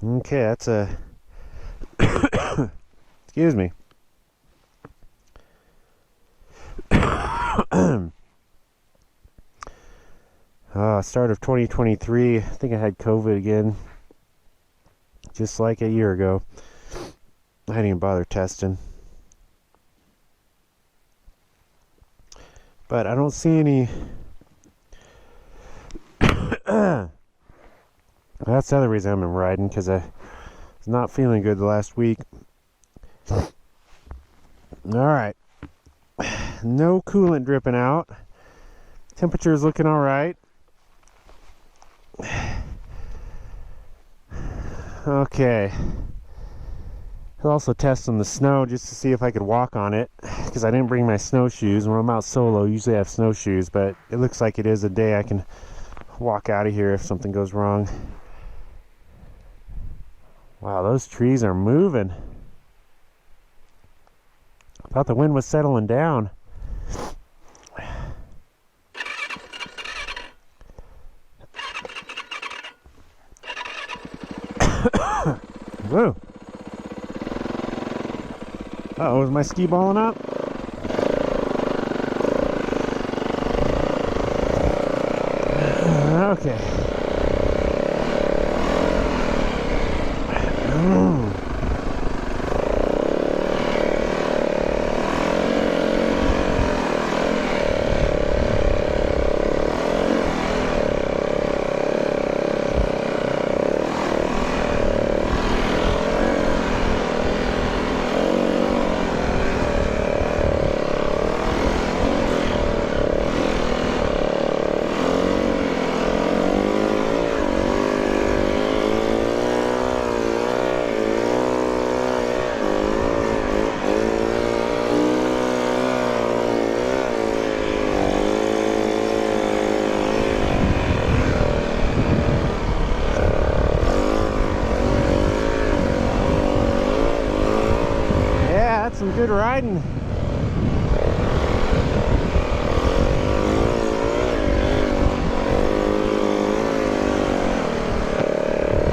Okay, that's a excuse me. Start of 2023. I think I had COVID again, just like a year ago. I didn't even bother testing. But I don't see any. That's the other reason I've been riding, because I was not feeling good the last week. Alright. No coolant dripping out. Temperature is looking alright. Okay. I was also testing the snow just to see if I could walk on it, because I didn't bring my snowshoes. When I'm out solo, usually I have snowshoes, but it looks like it is a day I can walk out of here if something goes wrong. Wow, those trees are moving. I thought the wind was settling down. Whoa. Uh-oh, is my ski balling up? Okay. Some good riding.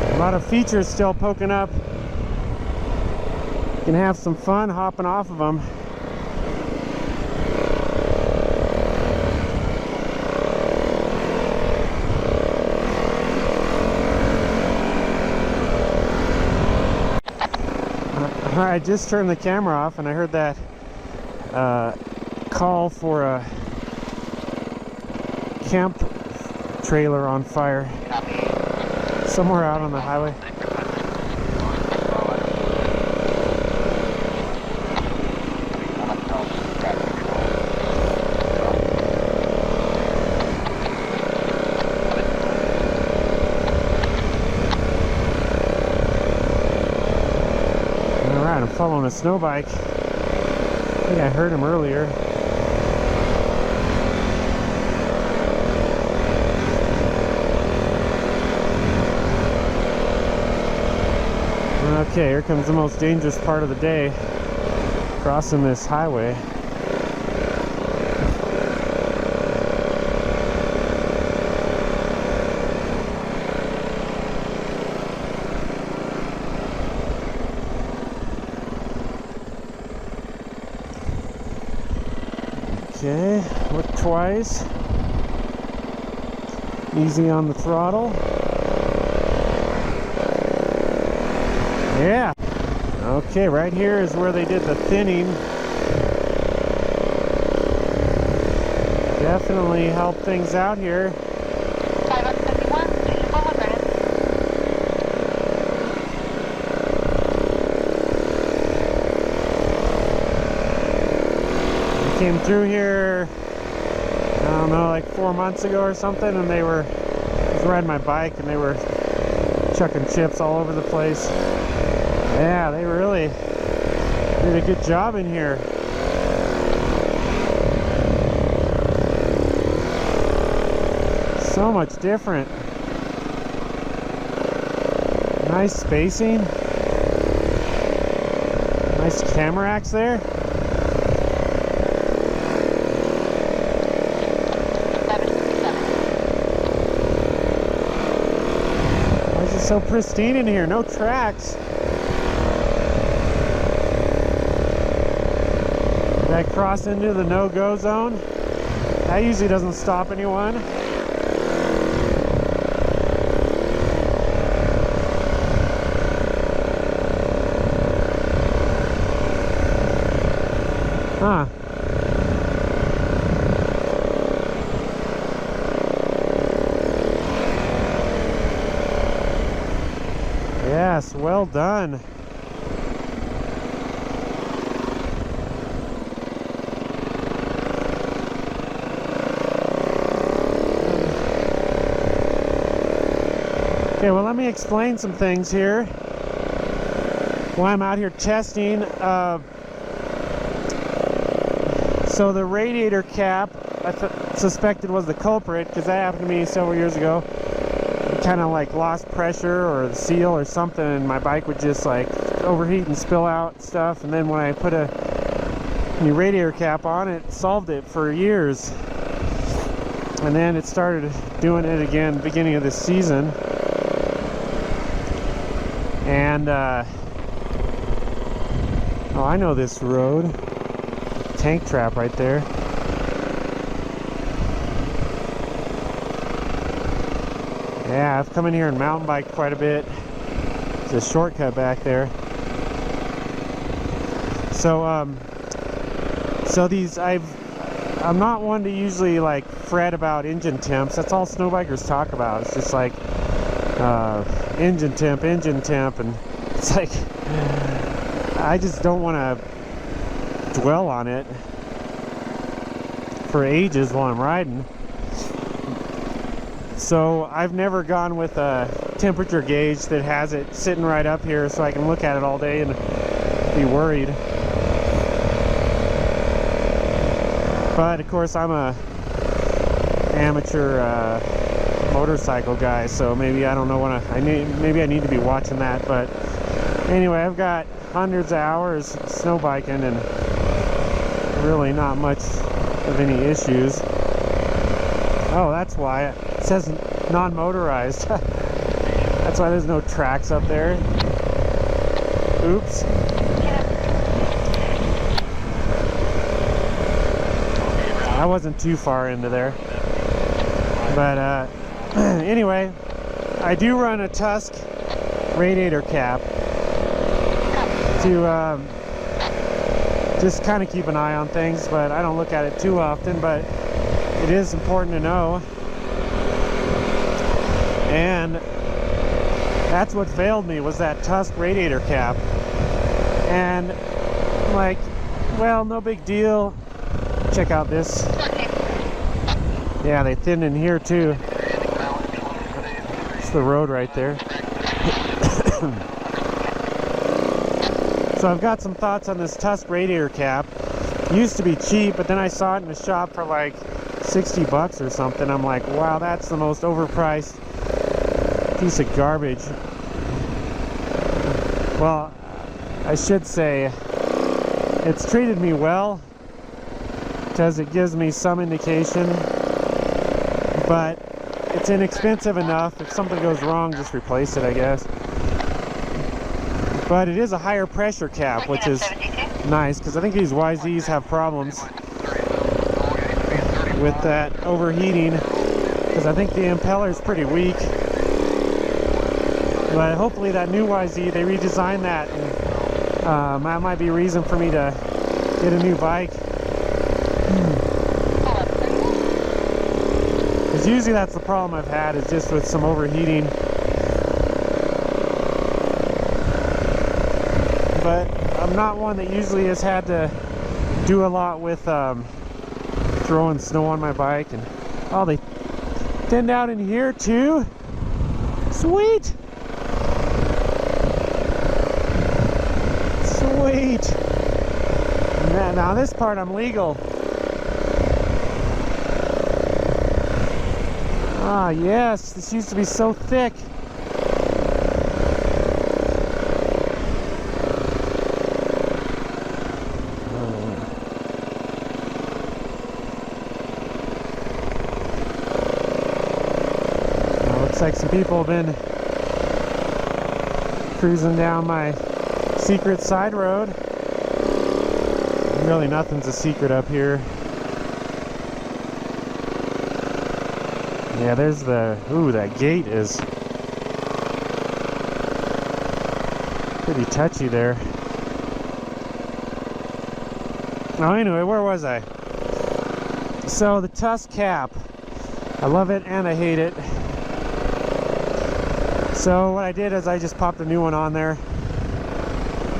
A lot of features still poking up. You can have some fun hopping off of them. I just turned the camera off and I heard that call for a camp trailer on fire somewhere out on the highway. I'm following a snowbike. I think I heard him earlier. Okay, here comes the most dangerous part of the day, crossing this highway. Okay, look twice. Easy on the throttle. Yeah. Okay, right here is where they did the thinning. Definitely help things out here. Came through here, I don't know, like 4 months ago or something, and I was riding my bike and they were chucking chips all over the place. Yeah, they really did a good job in here. So much different. Nice spacing. Nice camera racks there. So pristine in here, no tracks. Did I cross into the no-go zone? That usually doesn't stop anyone. Huh. Yes, well done. Okay, well, let me explain some things here while I'm out here testing. So the radiator cap, I suspected was the culprit, because that happened to me several years ago. Kind of like lost pressure or the seal or something, and my bike would just like overheat and spill out stuff. And then when I put a new radiator cap on, it solved it for years. And then it started doing it again beginning of this season. And oh, I know this road. Tank trap right there. Yeah, I've come in here and mountain biked quite a bit. There's a shortcut back there. So so these, I'm not one to usually like fret about engine temps. That's all snowbikers talk about. It's just like engine temp, and it's like I just don't want to dwell on it for ages while I'm riding. So I've never gone with a temperature gauge that has it sitting right up here so I can look at it all day and be worried. But of course I'm a amateur motorcycle guy, so maybe I don't know what maybe I need to be watching that. But anyway, I've got hundreds of hours snow biking and really not much of any issues. Oh, that's why it says non-motorized. That's why there's no tracks up there. Oops. I wasn't too far into there. But anyway, I do run a Tusk radiator cap to just kind of keep an eye on things, but I don't look at it too often. But it is important to know. And that's what failed me, was that Tusk radiator cap. And I'm like, well, no big deal. Check out this. Yeah, they thinned in here too. It's the road right there. So I've got some thoughts on this Tusk radiator cap. It used to be cheap, but then I saw it in the shop for like 60 bucks or something. I'm like, wow, that's the most overpriced piece of garbage. Well, I should say it's treated me well, because it gives me some indication, but it's inexpensive enough. If something goes wrong, just replace it, I guess. But it is a higher pressure cap, which is nice, because I think these YZs have problems with that overheating, because I think the impeller is pretty weak. But hopefully that new YZ, they redesigned that, and that might be a reason for me to get a new bike. Because usually that's the problem I've had, is just with some overheating. But I'm not one that usually has had to do a lot with throwing snow on my bike. And oh, they thinned out in here too. Sweet. Sweet. Now this part I'm legal. Ah, yes, this used to be so thick. Looks like some people have been Cruising down my secret side road. Really nothing's a secret up here. Yeah, there's the, ooh, that gate is pretty touchy there. Oh, anyway, where was I? So the Tusk cap, I love it and I hate it. So what I did is I just popped a new one on there.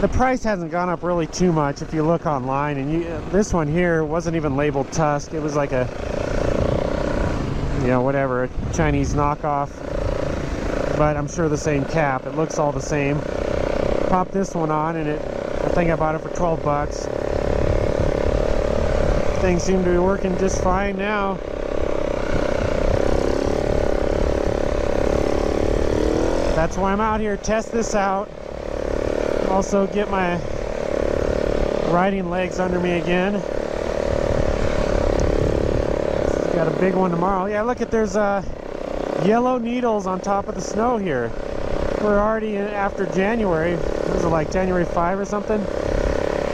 The price hasn't gone up really too much if you look online, and this one here wasn't even labeled Tusk. It was like a, you know, whatever, a Chinese knockoff, but I'm sure the same cap. It looks all the same. Popped this one on, and I think I bought it for 12 bucks. Things seem to be working just fine now. That's why I'm out here, test this out. Also get my riding legs under me again. Got a big one tomorrow. Yeah, look at, there's yellow needles on top of the snow here. We're already after January. Was it like January 5 or something?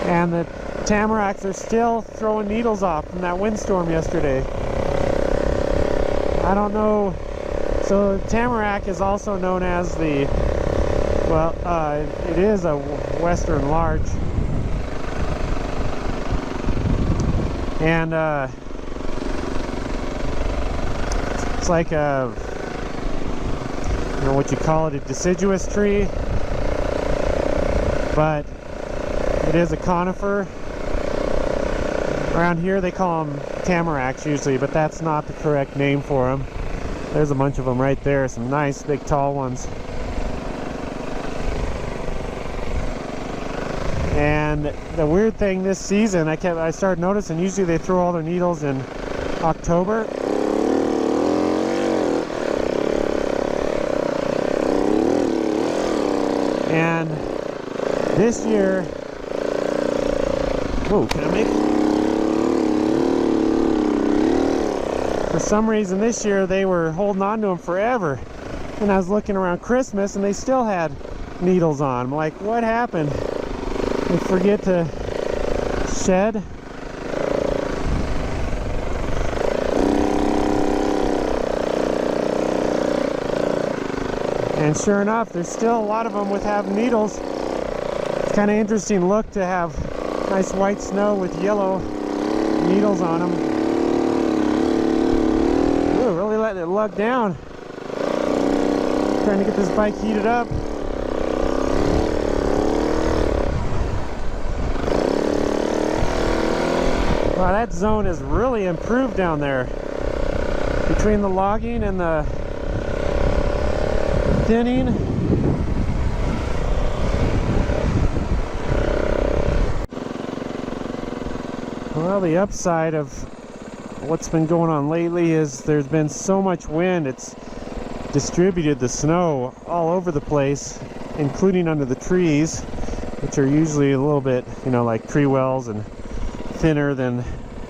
And the tamaracks are still throwing needles off from that windstorm yesterday. I don't know. So tamarack is also known as the, well, it is a western larch, and it's like a, you know what you call it, a deciduous tree, but it is a conifer. Around here they call them tamaracks usually, but that's not the correct name for them. There's a bunch of them right there, some nice big tall ones. And the weird thing this season, I started noticing, usually they throw all their needles in October. And this year, whoa, can I make it? For some reason this year they were holding on to them forever. And I was looking around Christmas and they still had needles on. I'm like, what happened? They forget to shed. And sure enough, there's still a lot of them with having needles. It's kind of interesting look to have nice white snow with yellow needles on them. Ooh, really letting it lug down. Trying to get this bike heated up. Wow, that zone has really improved down there. Between the logging and the thinning. Well, the upside of what's been going on lately is there's been so much wind. It's distributed the snow all over the place, including under the trees, which are usually a little bit, you know, like tree wells and thinner than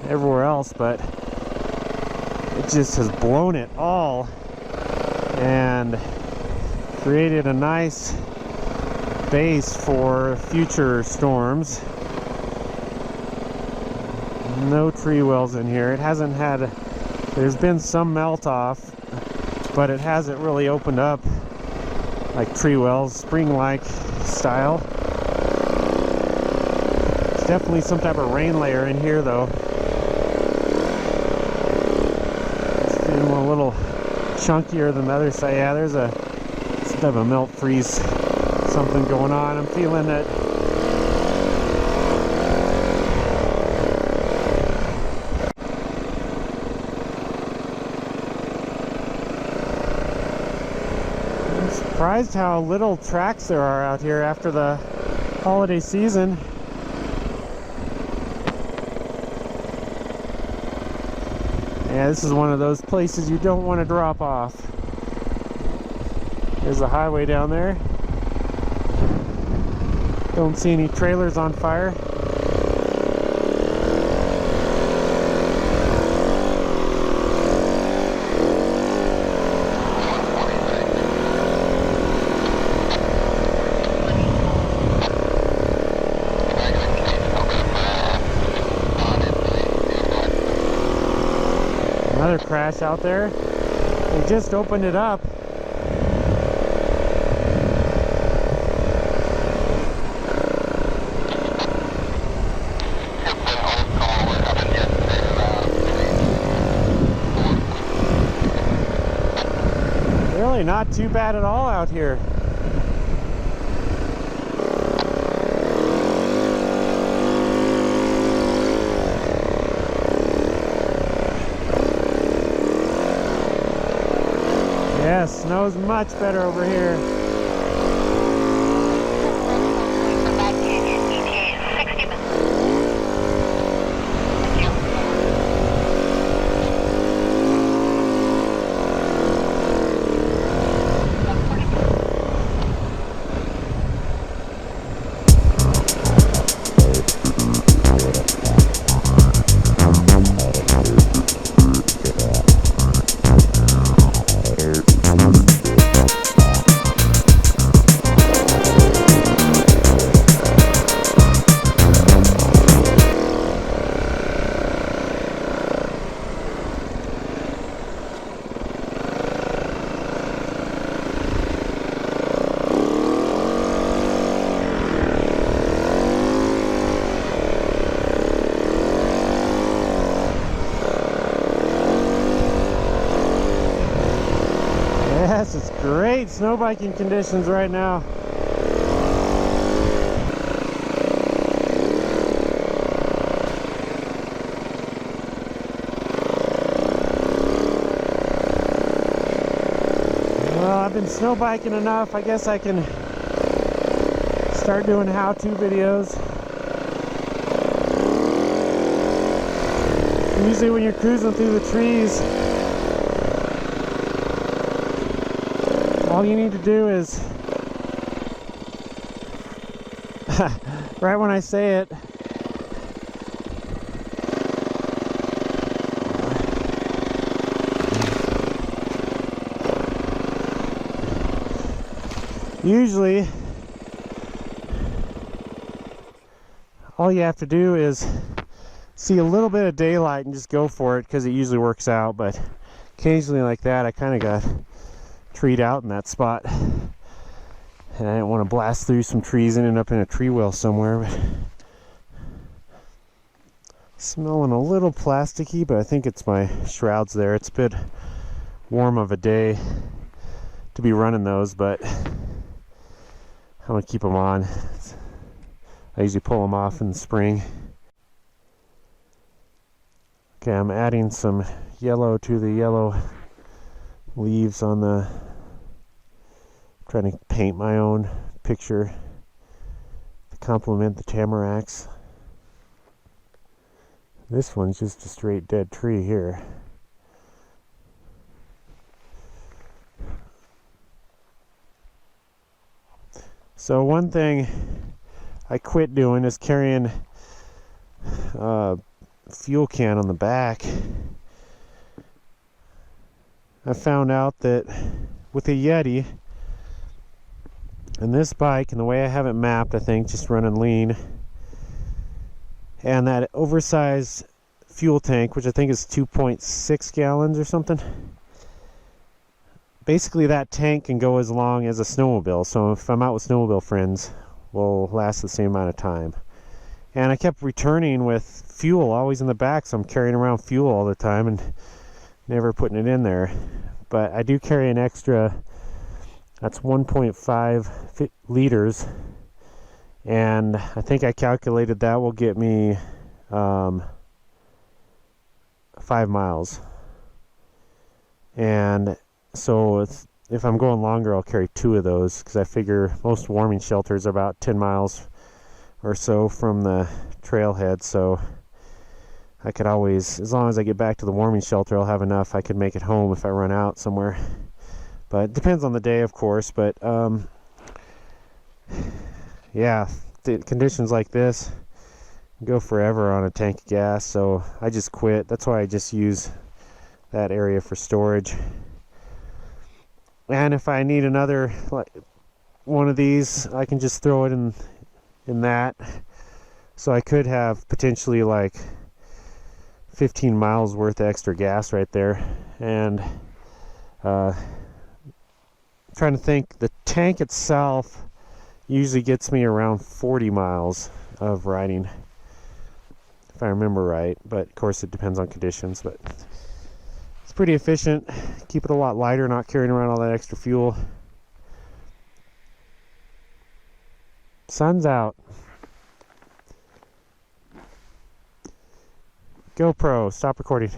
everywhere else, but it just has blown it all and created a nice base for future storms. No tree wells in here. It hasn't had, there's been some melt off, but it hasn't really opened up like tree wells, spring-like style. Definitely some type of rain layer in here though. It's feeling a little chunkier than the other side. Yeah, there's some type of melt freeze, something going on. I'm feeling it. I'm surprised how little tracks there are out here after the holiday season. Yeah, this is one of those places you don't want to drop off. There's a highway down there. Don't see any trailers on fire. another crash out there. They just opened it up. Really not too bad at all out here. Yeah, snow's much better over here. Yes, it's great snowbiking conditions right now. Well, I've been snowbiking enough. I guess I can start doing how-to videos. Usually when you're cruising through the trees, all you need to do is, right when I say it, usually all you have to do is see a little bit of daylight and just go for it, because it usually works out. But occasionally like that, I kind of got treed out in that spot, and I didn't want to blast through some trees and end up in a tree well somewhere. But smelling a little plasticky, but I think it's my shrouds there. It's a bit warm of a day to be running those, but I'm gonna keep them on. I usually pull them off in the spring. Okay, I'm adding some yellow to the yellow leaves on the, trying to paint my own picture to complement the tamaracks. This one's just a straight dead tree here. So one thing I quit doing is carrying a fuel can on the back. I found out that with a Yeti and this bike, and the way I have it mapped, I think just running lean, and that oversized fuel tank, which I think is 2.6 gallons or something, basically that tank can go as long as a snowmobile. So if I'm out with snowmobile friends, will last the same amount of time. And I kept returning with fuel always in the back, so I'm carrying around fuel all the time and never putting it in there. But I do carry an extra, that's 1.5 liters, and I think I calculated that will get me 5 miles. And so if I'm going longer, I'll carry 2 of those, because I figure most warming shelters are about 10 miles or so from the trailhead. So I could always, as long as I get back to the warming shelter, I'll have enough. I could make it home if I run out somewhere. But it depends on the day, of course. But yeah, the conditions like this go forever on a tank of gas. So I just quit. That's why I just use that area for storage. And if I need another, like one of these, I can just throw it in that. So I could have potentially like 15 miles worth of extra gas right there. And trying to think, the tank itself usually gets me around 40 miles of riding, if I remember right, but of course it depends on conditions. But it's pretty efficient, keep it a lot lighter, not carrying around all that extra fuel. Sun's out. GoPro, stop recording.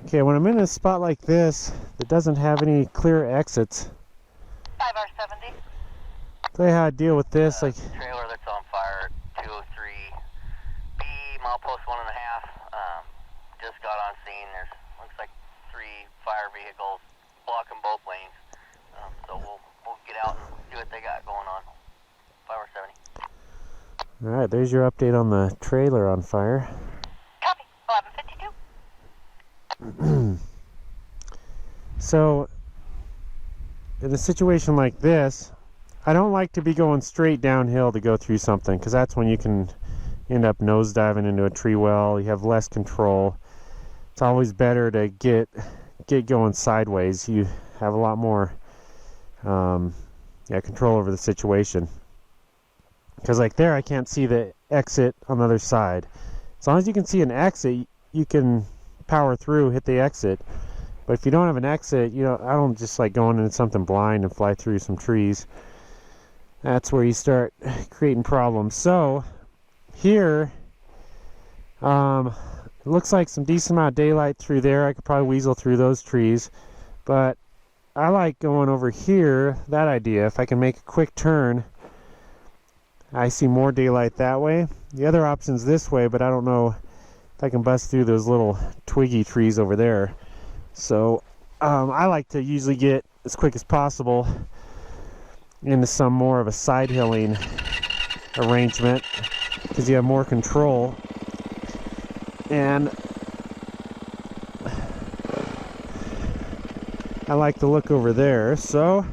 Okay, when I'm in a spot like this that doesn't have any clear exits, 5R70. tell you how I deal with this. Like, Trailer that's on fire, 203B, milepost 1.5. Just got on scene. There's looks like 3 fire vehicles blocking both lanes. So we'll get out and see what they got going on. 5R70. all right, there's your update on the trailer on fire. Copy. 1152. So, in a situation like this, I don't like to be going straight downhill to go through something, because that's when you can end up nosediving into a tree well. You have less control. It's always better to get going sideways. You have a lot more control over the situation. Because like there, I can't see the exit on the other side. As long as you can see an exit, you can power through, hit the exit. But if you don't have an exit, I don't just like going into something blind and fly through some trees. That's where you start creating problems. So here, it looks like some decent amount of daylight through there. I could probably weasel through those trees, but I like going over here, that idea. If I can make a quick turn, I see more daylight that way. The other option's this way, but I don't know if I can bust through those little twiggy trees over there. So I like to usually get as quick as possible into some more of a side hilling arrangement, because you have more control. And I like to look over there. So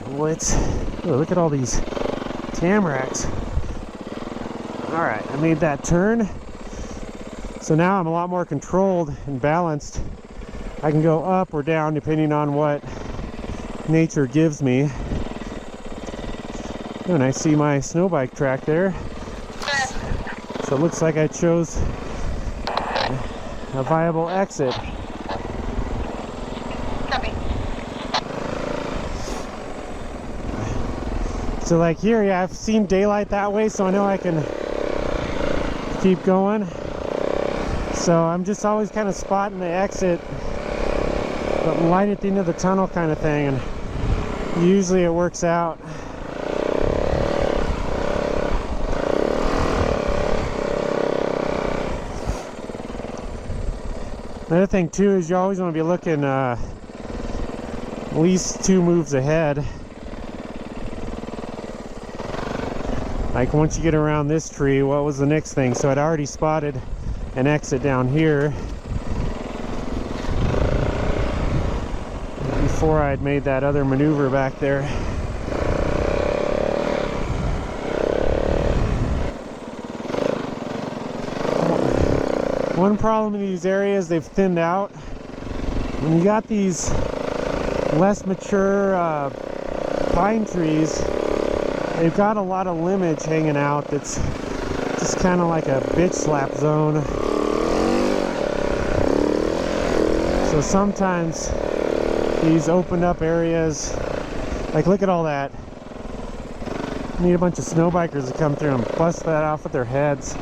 look at all these tamaracks. All right, I made that turn. So now I'm a lot more controlled and balanced. I can go up or down depending on what nature gives me. Oh, and I see my snowbike track there. So it looks like I chose a viable exit. Copy. So like here, yeah, I've seen daylight that way, so I know I can keep going. So I'm just always kind of spotting the exit, but light at the end of the tunnel kind of thing, and usually it works out. Another thing too is you always want to be looking at least 2 moves ahead. Like once you get around this tree, what was the next thing? So I'd already spotted an exit down here before I'd made that other maneuver back there. One problem in these areas, they've thinned out. When you got these less mature pine trees, they've got a lot of limbage hanging out that's just kind of like a bitch slap zone. So sometimes these opened up areas, like look at all that. You need a bunch of snowbikers to come through and bust that off with their heads.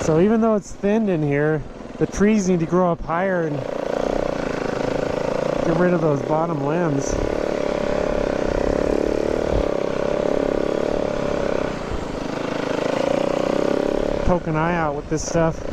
So even though it's thinned in here, the trees need to grow up higher and get rid of those bottom limbs. Poke an eye out with this stuff.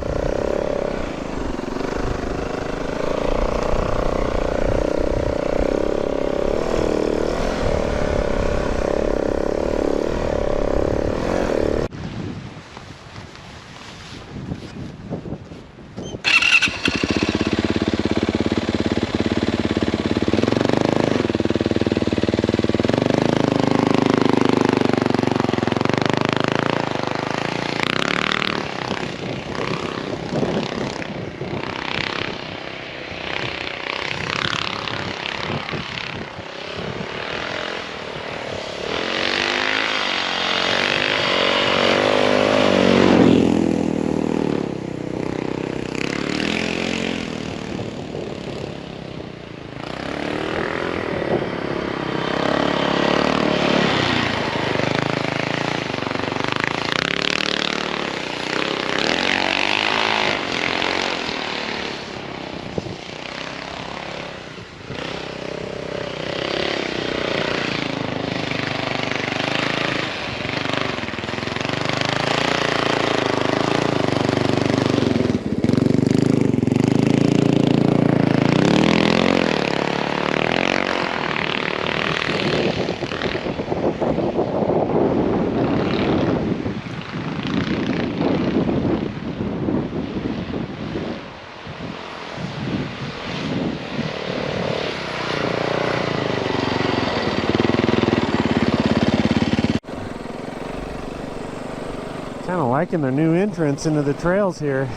Kind of liking their new entrance into the trails here.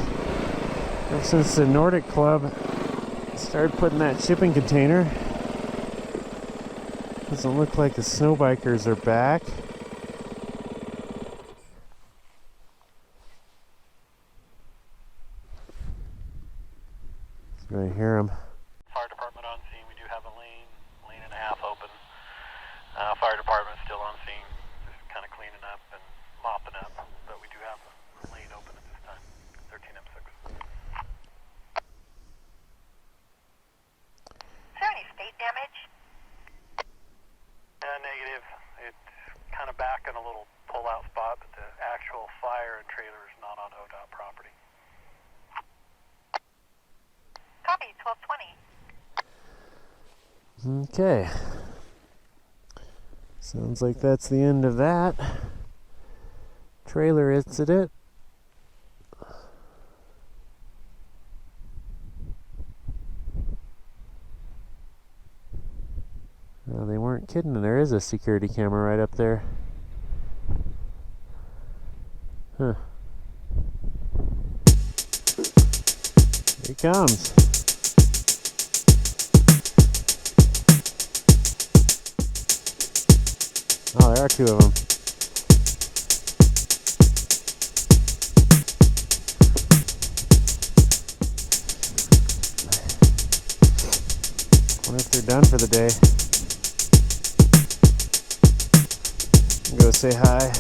Ever since the Nordic Club started putting that shipping container. Doesn't look like the snowbikers are back. I hear them. Fire department on scene. We do have a lane and a half open. Fire department still on scene, just kind of cleaning up and mopping up. But we do have a lane open at this time. 13M6. Is there any state damage? Negative. It's kind of back in a little pull-out spot, but the actual fire and trailer is not on ODOT property. Copy, 1220. Okay. Sounds like that's the end of that trailer incident. Well, they weren't kidding. There is a security camera right up there. Huh. Here he comes. Oh, there are two of them. I wonder if they're done for the day. Go say hi.